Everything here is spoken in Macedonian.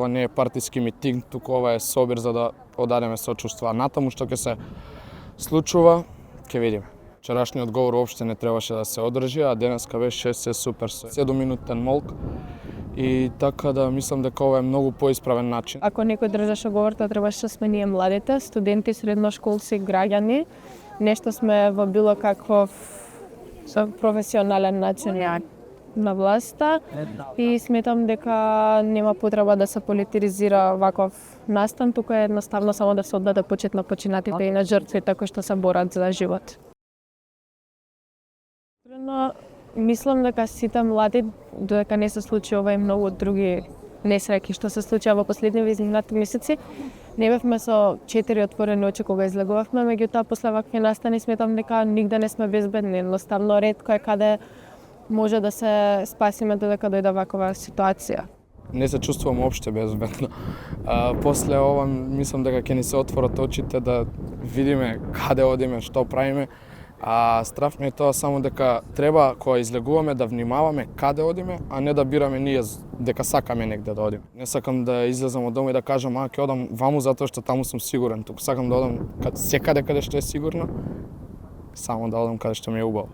ова не е партиски митинг, туку ова е собир за да одадеме сочувства. Натаму што ќе се случува, ќе видиме. Вчерашниот говор уопште не требаше да се одржи, а денеска беше се супер со 7-минутен молк. И така да мислам дека ова е многу поисправен начин. Ако некој држаше говор, тоа требаше да сме ние младите, студенти, средношколци, граѓани. Нешто сме во било каков професионален начин на власта и сметам дека нема потреба да се политизира ваков настан, туку е едноставно само да се оддаде почит на починатите и на жртвите кои што се борат за живот. Мислам дека сите млади, додека не се случи ова и многу други несреќи што се случија во последниве изминати месеци, не бевме со 4 отворени очи кога излегувавме, меѓутоа после вакви настани сметам дека нигде не сме безбедни, едноставно ретко е каде може да се спасиме додека дојде вакова ситуација. Не се чувствувам уопште безбедно. После ова мислам дека ќе ни се отворат очите да видиме каде одиме, што правиме. А страф ми е тоа само дека треба кога излегуваме да внимаваме каде одиме, а не да бираме ние дека сакаме негде да одиме. Не сакам да излезам од дома и да кажам ќе одам ваму затоа што таму сум сигурен, туку сакам да одам секаде каде што е сигурно, само да одам каде што ми е убаво.